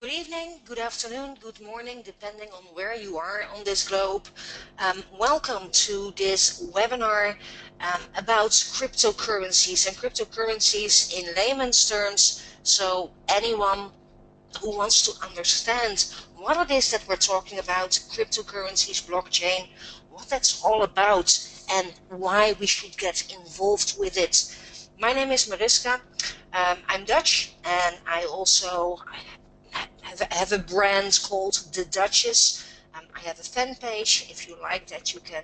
Good evening, good afternoon, good morning, depending on where you are on this globe. Welcome to this webinar about cryptocurrencies and cryptocurrencies in layman's terms. So anyone who wants to understand what it is that we're talking about, cryptocurrencies, blockchain, what that's all about, and why we should get involved with it. My name is Mariska. I'm Dutch, and I also have a brand called The Duchess. I have a fan page. If you like that, you can,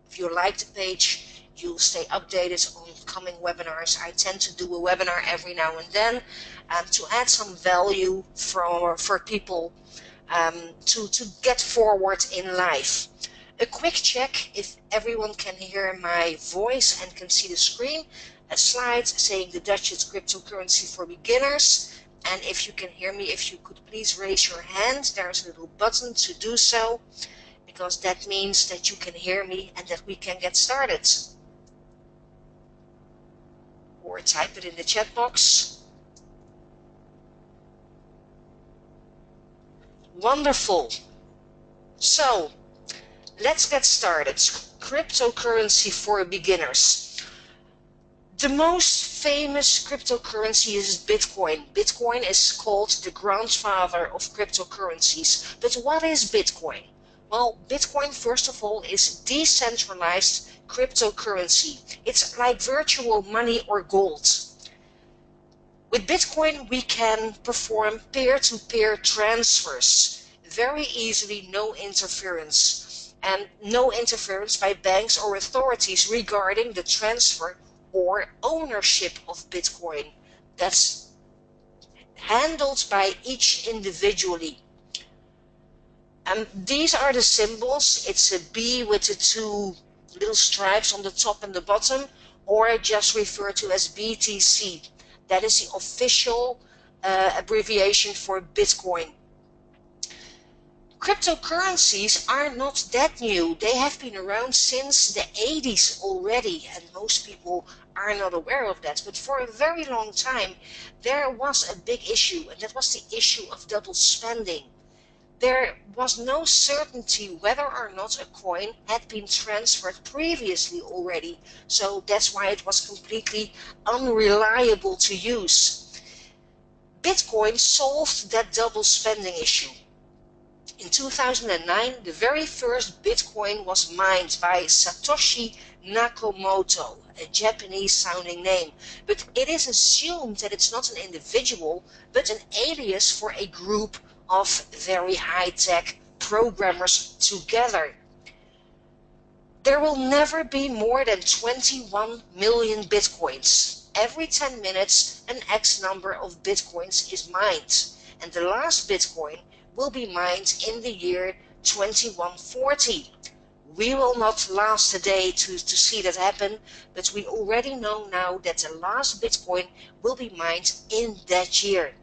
if you like the page, you'll stay updated on coming webinars. I tend to do a webinar every now and then to add some value for people to get forward in life. A quick check if everyone can hear my voice and can see the screen. A slide saying The Duchess Cryptocurrency for Beginners. And if you can hear me, if you could please raise your hand, there's a little button to do so, because that means that you can hear me and that we can get started. Or type it in the chat box. Wonderful. So, let's get started. Cryptocurrency for beginners. The most famous cryptocurrency is Bitcoin. Bitcoin is called the grandfather of cryptocurrencies. But what is Bitcoin? Well, Bitcoin, first of all, is decentralized cryptocurrency. It's like virtual money or gold. With Bitcoin, we can perform peer-to-peer transfers very easily, no interference. And no interference by banks or authorities regarding the transfer or ownership of Bitcoin. That's handled by each individually. And these are the symbols. It's a B with the two little stripes on the top and the bottom, or just referred to as BTC. That is the official abbreviation for Bitcoin. Cryptocurrencies are not that new. They have been around since the 80s already, and most people are not aware of that. But for a very long time, there was a big issue, and that was the issue of double spending. There was no certainty whether or not a coin had been transferred previously already, so that's why it was completely unreliable to use. Bitcoin solved that double spending issue. In 2009, the very first Bitcoin was mined by Satoshi Nakamoto, a Japanese-sounding name, but it is assumed that it's not an individual, but an alias for a group of very high-tech programmers together. There will never be more than 21 million Bitcoins. Every 10 minutes, an X number of Bitcoins is mined, and the last Bitcoin will be mined in the year 2140. We will not last a day to see that happen, but we already know now that the last Bitcoin will be mined in that year.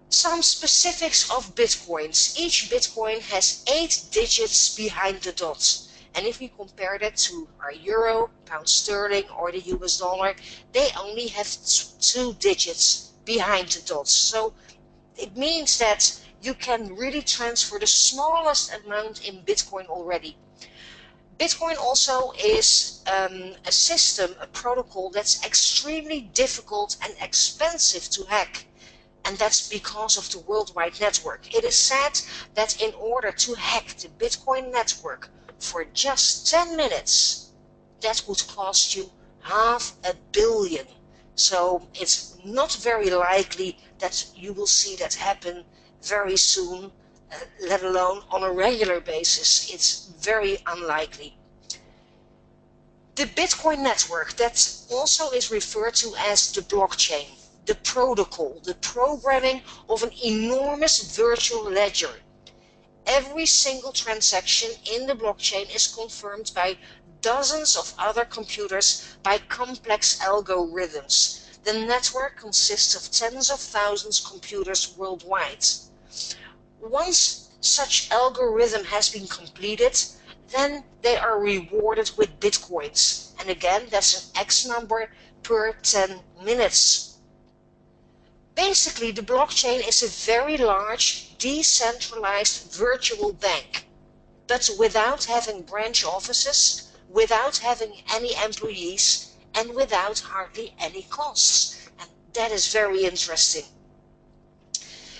Some specifics of Bitcoins. Each Bitcoin has 8 digits behind the dots. And if we compare that to our euro, pound sterling, or the US dollar, they only have 2 digits behind the dots. So it means that you can really transfer the smallest amount in Bitcoin already. Bitcoin also is a system, a protocol that's extremely difficult and expensive to hack. And that's because of the worldwide network. It is said that in order to hack the Bitcoin network for just 10 minutes, that would cost you $500 million. So it's not very likely that you will see that happen very soon, let alone on a regular basis. It's very unlikely. The Bitcoin network, that also is referred to as the blockchain, the protocol, the programming of an enormous virtual ledger. Every single transaction in the blockchain is confirmed by dozens of other computers by complex algorithms. The network consists of tens of thousands of computers worldwide. Once such algorithm has been completed, then they are rewarded with Bitcoins. And again, that's an X number per 10 minutes. Basically, the blockchain is a very large, decentralized virtual bank, but without having branch offices, without having any employees, and without hardly any costs. And that is very interesting.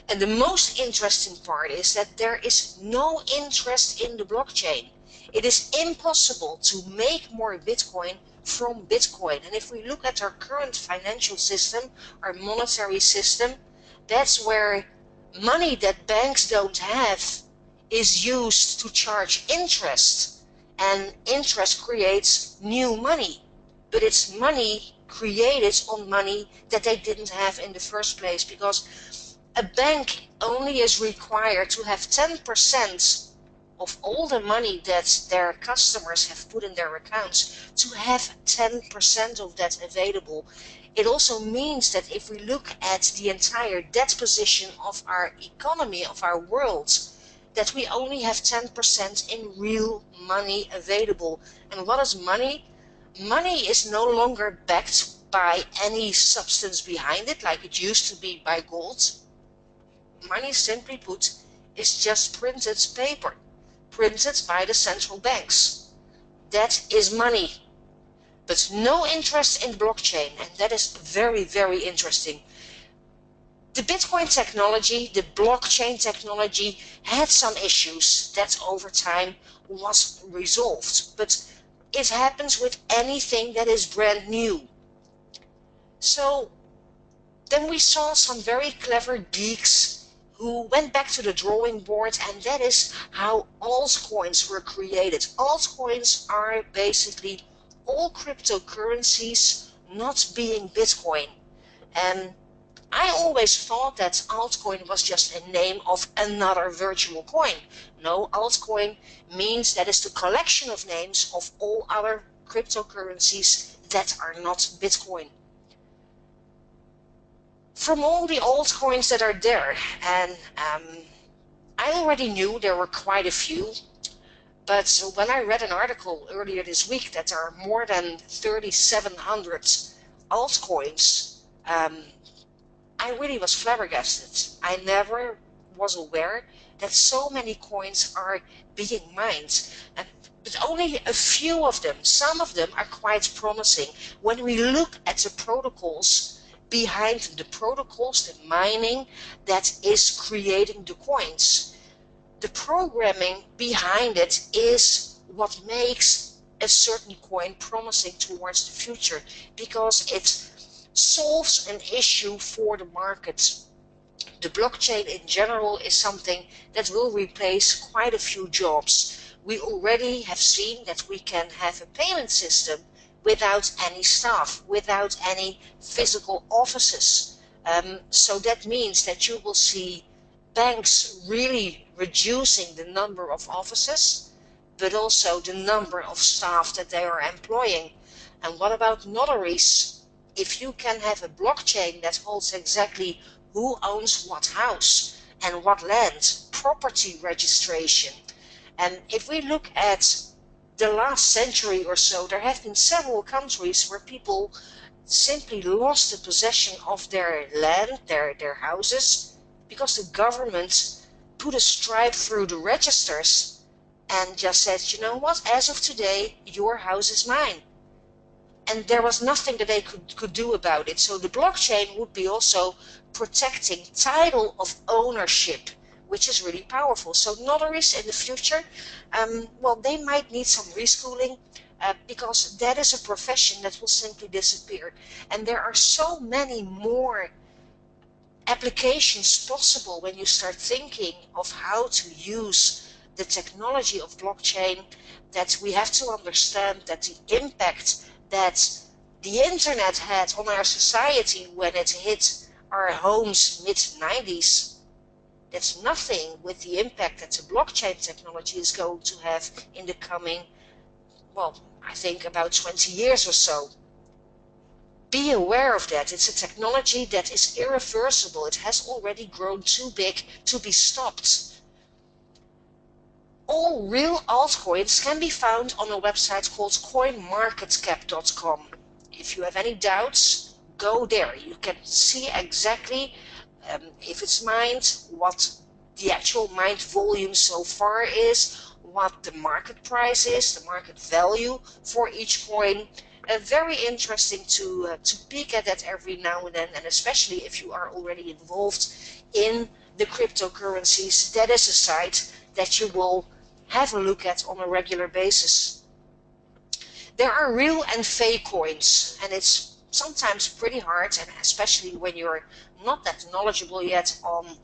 And the most interesting part is that there is no interest in the blockchain. It is impossible to make more Bitcoin from Bitcoin. And if we look at our current financial system, our monetary system, that's where money that banks don't have is used to charge interest. And interest creates new money. But it's money created on money that they didn't have in the first place, because a bank only is required to have 10% of all the money that their customers have put in their accounts, to have 10% of that available. It also means that if we look at the entire debt position of our economy, of our world, that we only have 10% in real money available. And what is money? Money is no longer backed by any substance behind it, like it used to be by gold. Money, simply put, is just printed paper, printed by the central banks. That is money, but no interest in blockchain, and that is very, very interesting. The Bitcoin technology, the blockchain technology, had some issues that over time was resolved, but it happens with anything that is brand new. So then we saw some very clever geeks who went back to the drawing board, and that is how altcoins were created. Altcoins are basically all cryptocurrencies not being Bitcoin. And I always thought that altcoin was just a name of another virtual coin. No, altcoin means that is the collection of names of all other cryptocurrencies that are not Bitcoin. From all the altcoins that are there, and I already knew there were quite a few, but when I read an article earlier this week that there are more than 3,700 altcoins, I really was flabbergasted. I never was aware that so many coins are being mined, but only a few of them. Some of them are quite promising. When we look at the protocols behind the protocols, the mining that is creating the coins, the programming behind it is what makes a certain coin promising towards the future, because it solves an issue for the market. The blockchain in general is something that will replace quite a few jobs. We already have seen that we can have a payment system without any staff, without any physical offices. So that means that you will see banks really reducing the number of offices, but also the number of staff that they are employing. And what about notaries? If you can have a blockchain that holds exactly who owns what house and what land, property registration. And if we look at the last century or so, there have been several countries where people simply lost the possession of their land, their houses, because the government put a stripe through the registers and just said, you know what, as of today, your house is mine. And there was nothing that they could do about it. So the blockchain would be also protecting title of ownership, which is really powerful. So notaries in the future, well, they might need some reschooling, because that is a profession that will simply disappear. And there are so many more applications possible when you start thinking of how to use the technology of blockchain, that we have to understand that the impact that the internet had on our society when it hit our homes mid-90s, that's nothing with the impact that the blockchain technology is going to have in the coming, well, I think about 20 years or so. Be aware of that. It's a technology that is irreversible. It has already grown too big to be stopped. All real altcoins can be found on a website called coinmarketcap.com. If you have any doubts, go there. You can see exactly if it's mined, what the actual mined volume so far is, what the market price is, the market value for each coin. Very interesting to peek at that every now and then, and especially if you are already involved in the cryptocurrencies. That is a site that you will have a look at on a regular basis. There are real and fake coins, and it's sometimes pretty hard, and especially when you're not that knowledgeable yet on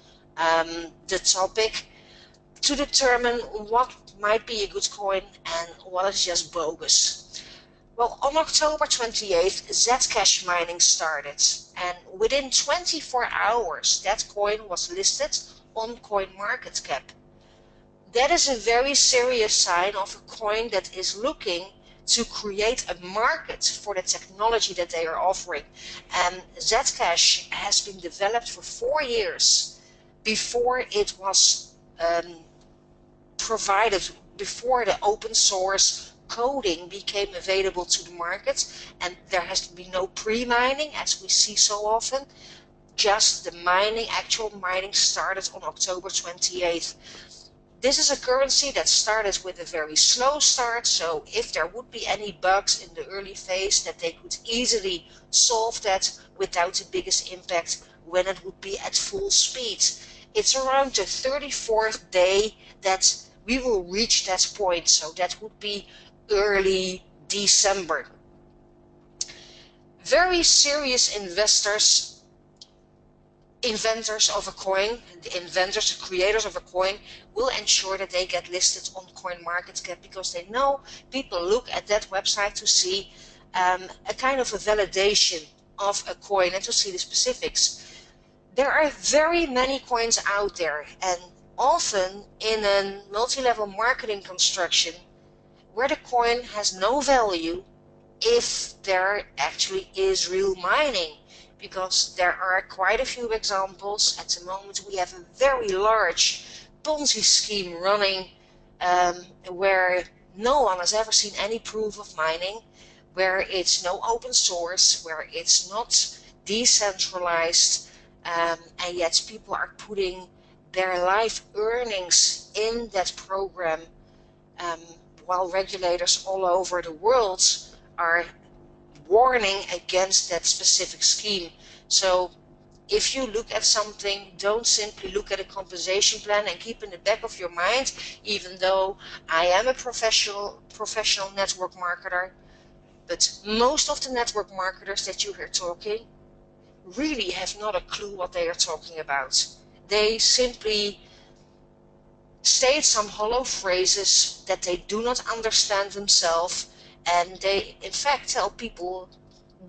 the topic, to determine what might be a good coin and what is just bogus. Well, on October 28th, Zcash mining started, and within 24 hours that coin was listed on CoinMarketCap. That is a very serious sign of a coin that is looking to create a market for the technology that they are offering. And Zcash has been developed for 4 years before it was provided, before the open source coding became available to the market, and there has been no pre-mining as we see so often. Just the mining, actual mining, started on October 28th. This is a currency that started with a very slow start, so if there would be any bugs in the early phase, that they could easily solve that without the biggest impact when it would be at full speed. It's around the 34th day that we will reach that point, so that would be early December. Very serious investors, inventors of a coin, the inventors, the creators of a coin, will ensure that they get listed on CoinMarketCap, because they know people look at that website to see a kind of a validation of a coin and to see the specifics. There are very many coins out there, and often in a multi-level marketing construction where the coin has no value if there actually is real mining, because there are quite a few examples. At the moment we have a very large Ponzi scheme running where no one has ever seen any proof of mining, where it's no open source, where it's not decentralized, and yet people are putting their life earnings in that program, while regulators all over the world are warning against that specific scheme. So if you look at something, don't simply look at a compensation plan, and keep in the back of your mind, even though I am a professional network marketer, but most of the network marketers that you hear talking really have not a clue what they are talking about. They simply state some hollow phrases that they do not understand themselves, and they in fact tell people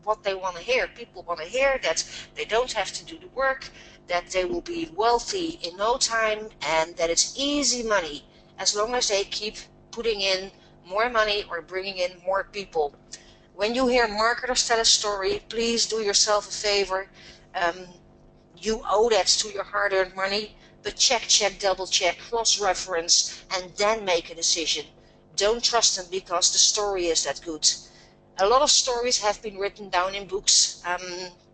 what they want to hear. People want to hear that they don't have to do the work, that they will be wealthy in no time, and that it's easy money as long as they keep putting in more money or bringing in more people. When you hear marketers tell a story, please do yourself a favor. You owe that to your hard-earned money, but check, double check, cross-reference, and then make a decision. Don't trust them because the story is that good. A lot of stories have been written down in books.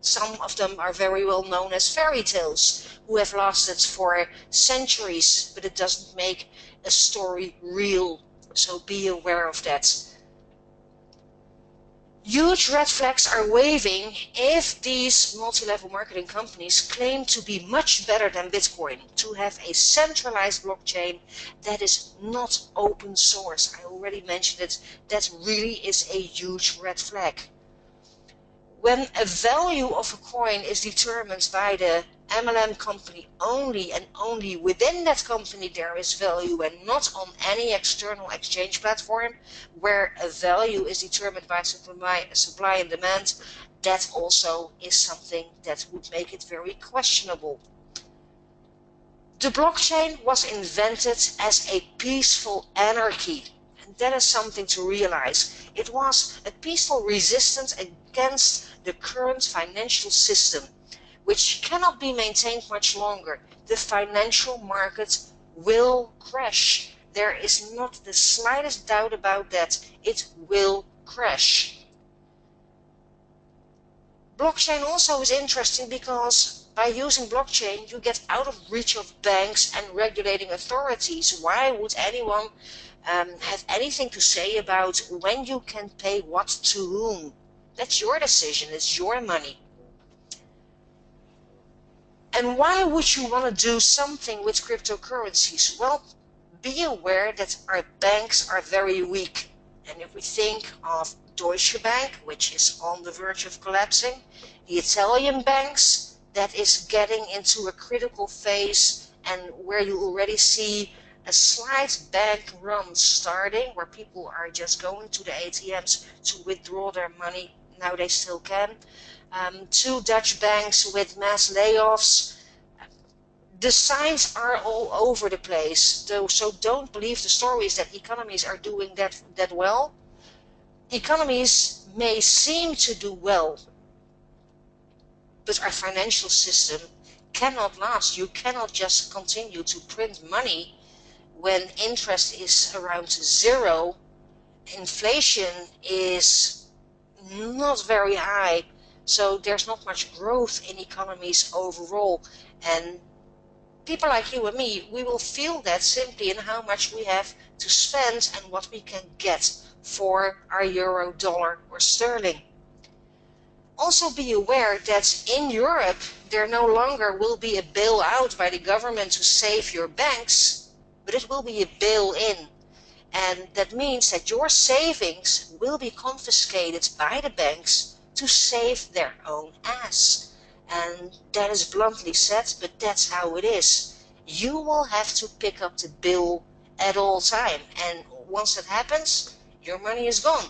Some of them are very well known as fairy tales, who have lasted for centuries, but it doesn't make a story real, so be aware of that. Huge red flags are waving if these multi-level marketing companies claim to be much better than Bitcoin, to have a centralized blockchain that is not open source. I already mentioned it. That really is a huge red flag. When a value of a coin is determined by the MLM company only, and only within that company there is value, and not on any external exchange platform where a value is determined by supply and demand, that also is something that would make it very questionable. The blockchain was invented as a peaceful anarchy, and that is something to realize. It was a peaceful resistance against the current financial system, which cannot be maintained much longer. The financial market will crash. There is not the slightest doubt about that. It will crash. Blockchain also is interesting because by using blockchain, you get out of reach of banks and regulating authorities. Why would anyone have anything to say about when you can pay what to whom? That's your decision, it's your money. And why would you want to do something with cryptocurrencies? Well, be aware that our banks are very weak. And if we think of Deutsche Bank, which is on the verge of collapsing, the Italian banks, that is getting into a critical phase, and where you already see a slight bank run starting, where people are just going to the ATMs to withdraw their money. Now they still can. 2 Dutch banks with mass layoffs. The signs are all over the place, though, so don't believe the stories that economies are doing that well. Economies may seem to do well, but our financial system cannot last. You cannot just continue to print money when interest is around 0. Inflation is not very high, so there's not much growth in economies overall. And people like you and me, we will feel that simply in how much we have to spend and what we can get for our euro, dollar, or sterling. Also be aware that in Europe, there no longer will be a bailout by the government to save your banks, but it will be a bail-in. And that means that your savings will be confiscated by the banks to save their own ass. And that is bluntly said, but that's how it is. You will have to pick up the bill at all time. And once that happens, your money is gone.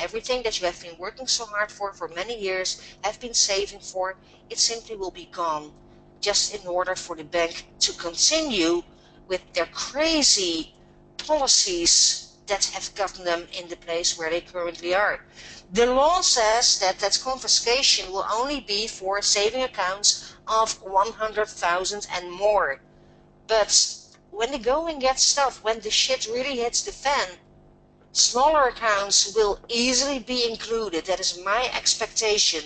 Everything that you have been working so hard for many years, have been saving for, it simply will be gone. Just in order for the bank to continue with their crazy policies that have gotten them in the place where they currently are. The law says that confiscation will only be for saving accounts of 100,000 and more. But when the going gets tough, when the shit really hits the fan, smaller accounts will easily be included. That is my expectation.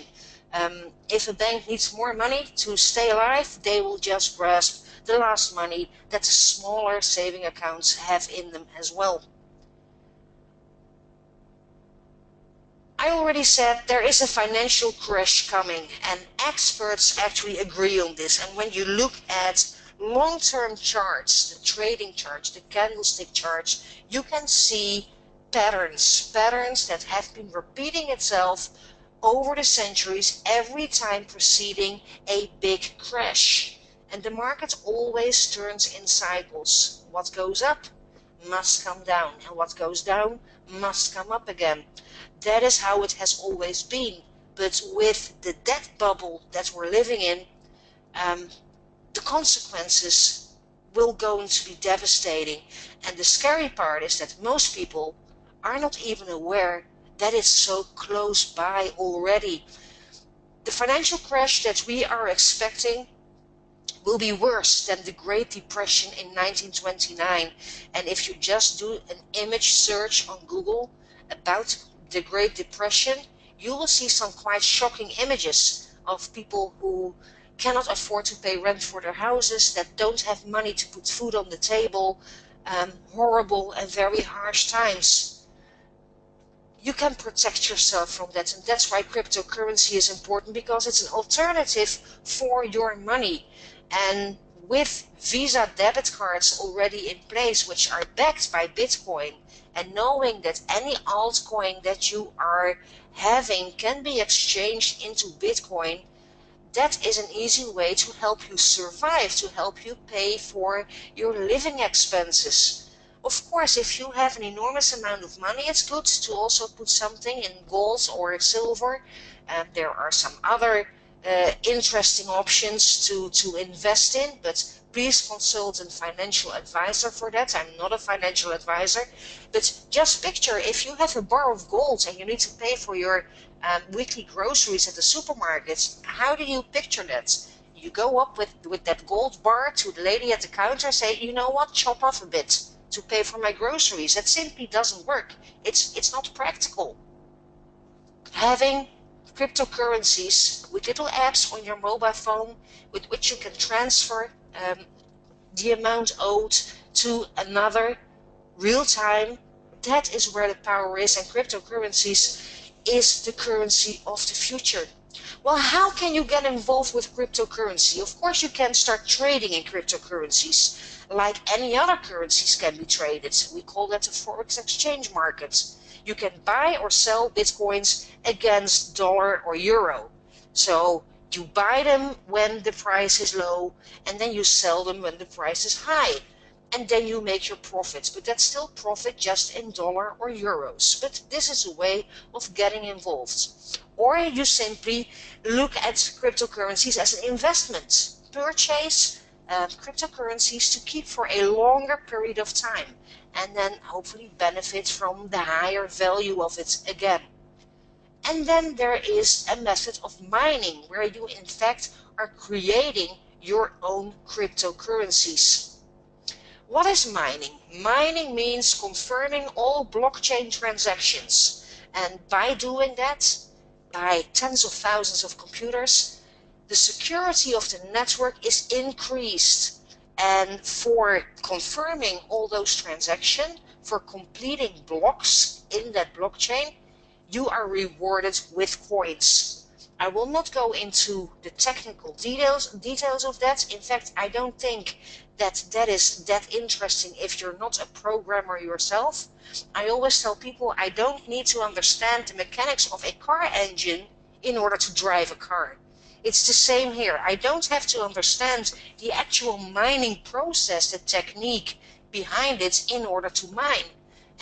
If a bank needs more money to stay alive, they will just grasp the last money that the smaller saving accounts have in them as well. I already said there is a financial crash coming, and experts actually agree on this. And when you look at long-term charts, the trading charts, the candlestick charts, you can see patterns that have been repeating itself over the centuries, every time preceding a big crash. And the market always turns in cycles. What goes up must come down, and what goes down must come up again. That is how it has always been. But with the debt bubble that we're living in, the consequences will going to be devastating. And the scary part is that most people are not even aware that it's so close by already. The financial crash that we are expecting will be worse than the Great Depression in 1929. And if you just do an image search on Google about the Great Depression, you will see some quite shocking images of people who cannot afford to pay rent for their houses, that don't have money to put food on the table, horrible and very harsh times. You can protect yourself from that, and that's why cryptocurrency is important, because it's an alternative for your money. And with Visa debit cards already in place, which are backed by Bitcoin, and knowing that any altcoin that you are having can be exchanged into Bitcoin, that is an easy way to help you survive, to help you pay for your living expenses. Of course, if you have an enormous amount of money, it's good to also put something in gold or silver. And there are some other interesting options to invest in, but please consult a financial advisor for that. I'm not a financial advisor, but just picture if you have a bar of gold and you need to pay for your weekly groceries at the supermarket. How do you picture that? You go up with that gold bar to the lady at the counter and say, you know what, chop off a bit to pay for my groceries. That simply doesn't work. It's not practical. Having cryptocurrencies with little apps on your mobile phone with which you can transfer the amount owed to another real time. That is where the power is, and cryptocurrencies is the currency of the future. Well, how can you get involved with cryptocurrency? Of course, you can start trading in cryptocurrencies like any other currencies can be traded. We call that the forex exchange market. You can buy or sell bitcoins against dollar or euro. So you buy them when the price is low, and then you sell them when the price is high. And then you make your profits, but that's still profit just in dollar or euros. But this is a way of getting involved. Or you simply look at cryptocurrencies as an investment. Purchase cryptocurrencies to keep for a longer period of time, and then hopefully benefit from the higher value of it again. And then there is a method of mining, where you in fact are creating your own cryptocurrencies. What is mining? Mining means confirming all blockchain transactions. And by doing that, by tens of thousands of computers, the security of the network is increased. And for confirming all those transactions, for completing blocks in that blockchain, you are rewarded with coins. I will not go into the technical details of that. In fact, I don't think that is that interesting if you're not a programmer yourself. I always tell people I don't need to understand the mechanics of a car engine in order to drive a car. It's the same here. I don't have to understand the actual mining process, the technique behind it in order to mine.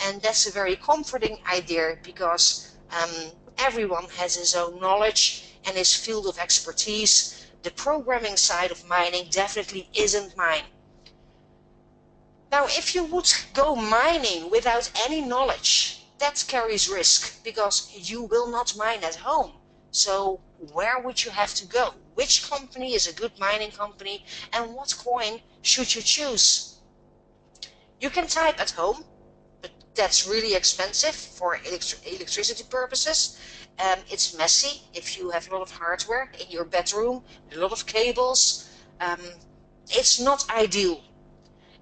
And that's a very comforting idea, because everyone has his own knowledge and his field of expertise. The programming side of mining definitely isn't mine. Now, if you would go mining without any knowledge, that carries risk, because you will not mine at home. So where would you have to go? Which company is a good mining company, and what coin should you choose? You can type at home, but that's really expensive for electricity purposes. It's messy if you have a lot of hardware in your bedroom, a lot of cables. It's not ideal.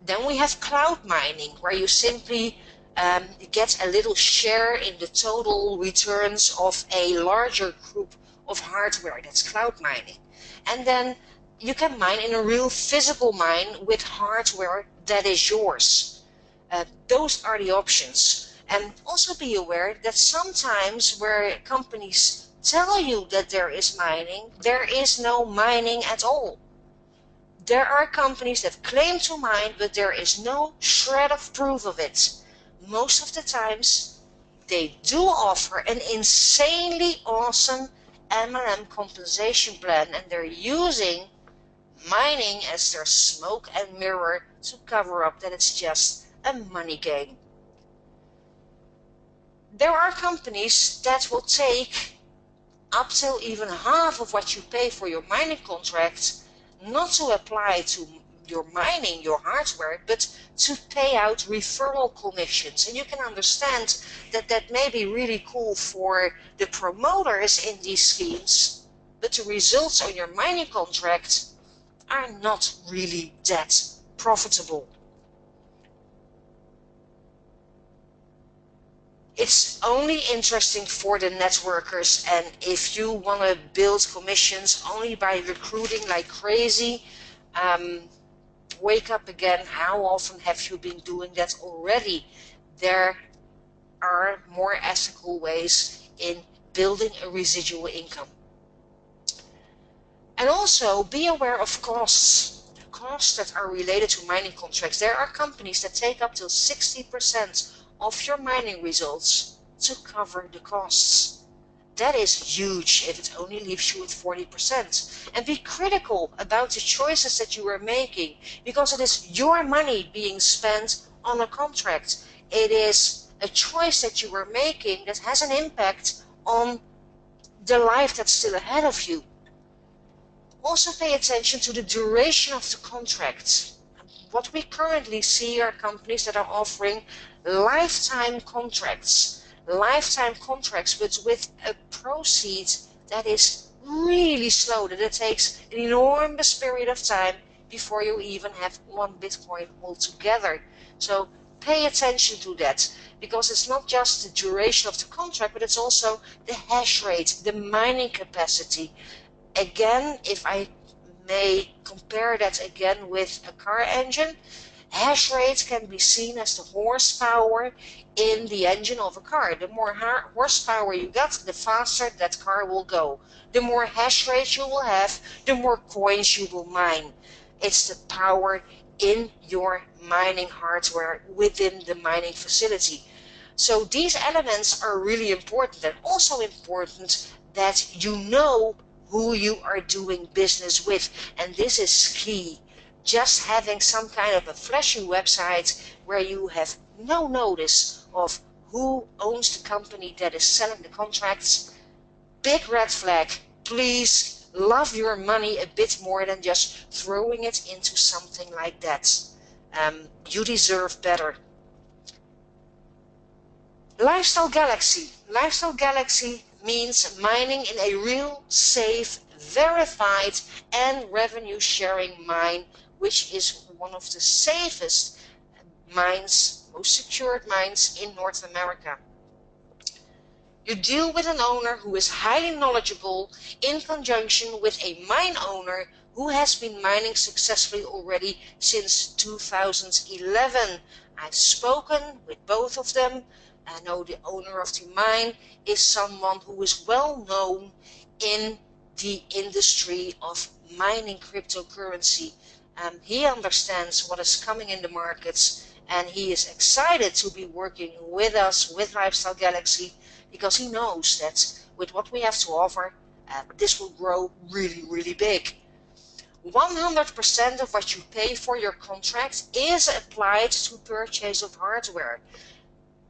Then we have cloud mining, where you simply get a little share in the total returns of a larger group of hardware. That's cloud mining. And then you can mine in a real physical mine with hardware that is yours. Those are the options. And also be aware that sometimes where companies tell you that there is mining, there is no mining at all. There are companies that claim to mine, but there is no shred of proof of it. Most of the times, they do offer an insanely awesome MLM compensation plan, and they're using mining as their smoke and mirror to cover up that it's just a money game. There are companies that will take up till even half of what you pay for your mining contract, not to apply to your mining, your hardware, but to pay out referral commissions. And you can understand that that may be really cool for the promoters in these schemes, but the results on your mining contract are not really that profitable. It's only interesting for the networkers, and if you want to build commissions only by recruiting like crazy, wake up again. How often have you been doing that already? There are more ethical ways in building a residual income. And also be aware of costs. Costs that are related to mining contracts. There are companies that take up till 60% of your mining results to cover the costs. That is huge if it only leaves you with 40%. And be critical about the choices that you are making, because it is your money being spent on a contract. It is a choice that you are making that has an impact on the life that's still ahead of you. Also pay attention to the duration of the contract. What we currently see are companies that are offering lifetime contracts, but with a proceed that is really slow, that it takes an enormous period of time before you even have 1 Bitcoin altogether. So pay attention to that, because it's not just the duration of the contract, but it's also the hash rate, the mining capacity. Again, if I may compare that again with a car engine, hash rate can be seen as the horsepower in the engine of a car. The more horsepower you got, the faster that car will go. The more hash rate you will have, the more coins you will mine. It's the power in your mining hardware within the mining facility. So these elements are really important, and also important that you know who you are doing business with, and this is key. Just having some kind of a flashy website where you have no notice of who owns the company that is selling the contracts, big red flag. Please love your money a bit more than just throwing it into something like that. You deserve better. Lifestyle Galaxy. Lifestyle Galaxy means mining in a real, safe, verified and revenue sharing mine, which is one of the safest mines, most secured mines in North America. You deal with an owner who is highly knowledgeable in conjunction with a mine owner who has been mining successfully already since 2011. I've spoken with both of them. I know the owner of the mine is someone who is well known in the industry of mining cryptocurrency. He understands what is coming in the markets, and he is excited to be working with us, with Lifestyle Galaxy, because he knows that with what we have to offer, this will grow really, really big. 100% of what you pay for your contract is applied to purchase of hardware.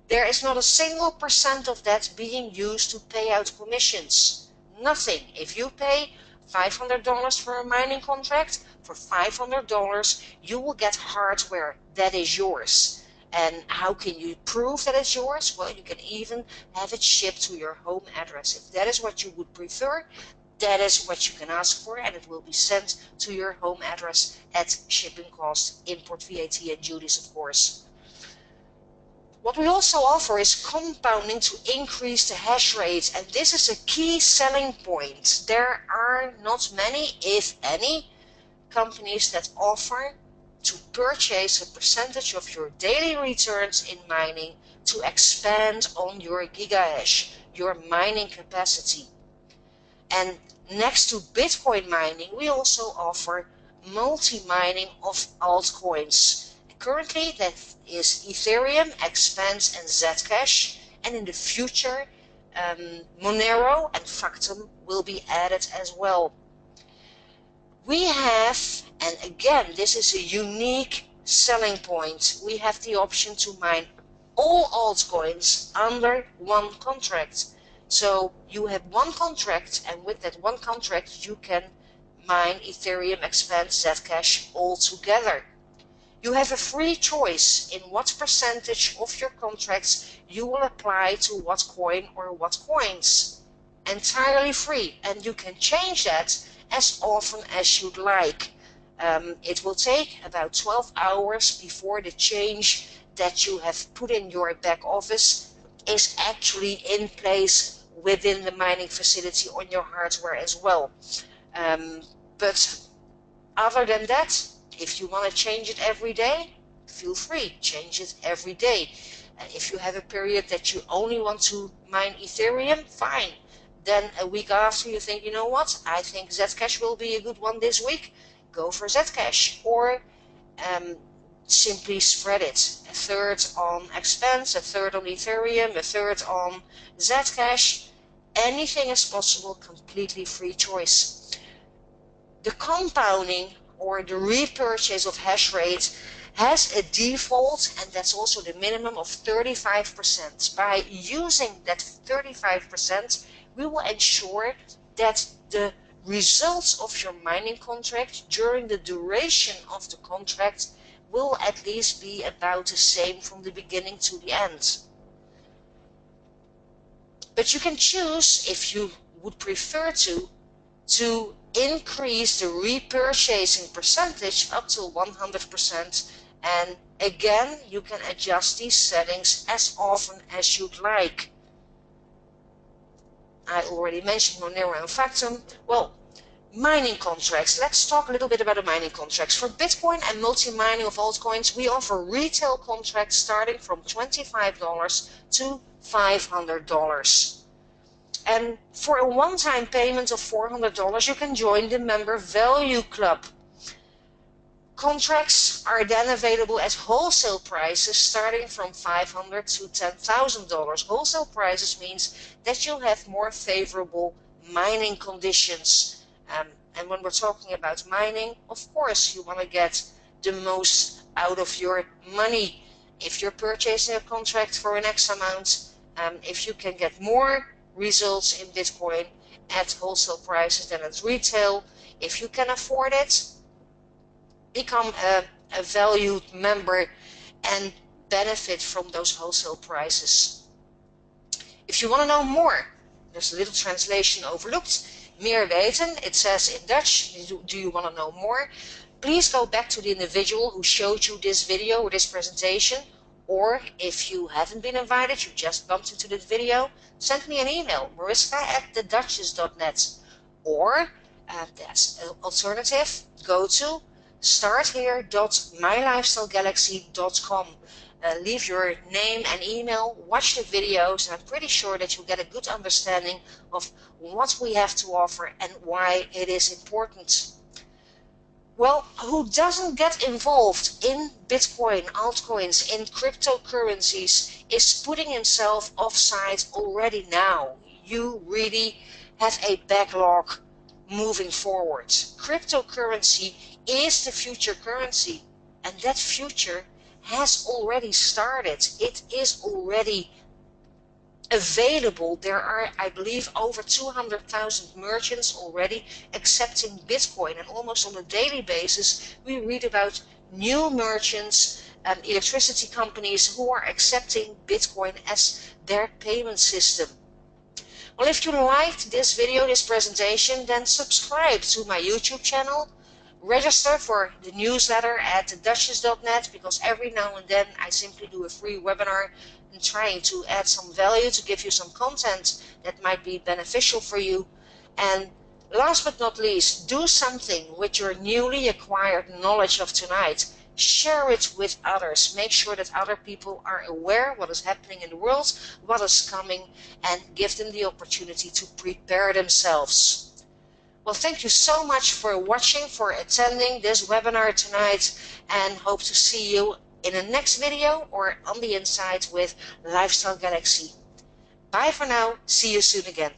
There is not a single percent of that being used to pay out commissions. Nothing. If you pay $500 for a mining contract, for $500 you will get hardware that is yours. And how can you prove that it's yours? Well, you can even have it shipped to your home address. If that is what you would prefer, that is what you can ask for, and it will be sent to your home address at shipping cost, import VAT and duties, of course. What we also offer is compounding to increase the hash rate, and this is a key selling point. There are not many, if any, companies that offer to purchase a percentage of your daily returns in mining to expand on your gigahash, your mining capacity. And next to Bitcoin mining, we also offer multi-mining of altcoins. Currently, that is Ethereum, Expanse, and Zcash, and in the future, Monero and Factom will be added as well. We have, and again, this is a unique selling point, we have the option to mine all altcoins under one contract. So you have one contract, and with that one contract you can mine Ethereum, Expanse, Zcash all together. You have a free choice in what percentage of your contracts you will apply to what coin or what coins. Entirely free, and you can change that as often as you'd like. It will take about 12 hours before the change that you have put in your back office is actually in place within the mining facility on your hardware as well. But other than that, if you want to change it every day, feel free, change it every day. And if you have a period that you only want to mine Ethereum, fine. Then a week after you think, you know what, I think Zcash will be a good one this week, go for Zcash. Or simply spread it. A third on Expanse, a third on Ethereum, a third on Zcash. Anything is possible, completely free choice. The compounding or the repurchase of hash rate has a default, and that's also the minimum of 35%. By using that 35%, we will ensure that the results of your mining contract during the duration of the contract will at least be about the same from the beginning to the end. But you can choose, if you would prefer to increase the repurchasing percentage up to 100%. And again, you can adjust these settings as often as you'd like. I already mentioned Monero and Factum. Well, mining contracts. Let's talk a little bit about the mining contracts. For Bitcoin and multi-mining of altcoins, we offer retail contracts starting from $25 to $500. And for a one-time payment of $400, you can join the Member Value Club. Contracts are then available at wholesale prices starting from $500 to $10,000. Wholesale prices means that you'll have more favorable mining conditions. And when we're talking about mining, of course, you want to get the most out of your money. If you're purchasing a contract for an X amount, if you can get more results in Bitcoin at wholesale prices than at retail, if you can afford it, become a valued member and benefit from those wholesale prices. If you want to know more, there's a little translation overlooked. Meer weten, it says in Dutch, do you want to know more? Please go back to the individual who showed you this video or this presentation, or if you haven't been invited, you just bumped into this video, send me an email, mariska@theduchess.net. Or, that's an alternative, go to starthere.mylifestylegalaxy.com. Leave your name and email, watch the videos, and I'm pretty sure that you'll get a good understanding of what we have to offer and why it is important. Well, who doesn't get involved in Bitcoin, altcoins, in cryptocurrencies is putting himself offside already now. You really have a backlog moving forward. Cryptocurrency is the future currency, and that future has already started. It is already available. There are, I believe, over 200,000 merchants already accepting Bitcoin, and almost on a daily basis we read about new merchants and electricity companies who are accepting Bitcoin as their payment system. Well, if you liked this video, this presentation, then subscribe to my YouTube channel. Register for the newsletter at theduchess.net, because every now and then I simply do a free webinar and trying to add some value, to give you some content that might be beneficial for you. And last but not least, do something with your newly acquired knowledge of tonight. Share it with others. Make sure that other people are aware what is happening in the world, what is coming, and give them the opportunity to prepare themselves. Well, thank you so much for watching, for attending this webinar tonight, and hope to see you in the next video or on the inside with Lifestyle Galaxy. Bye for now. See you soon again.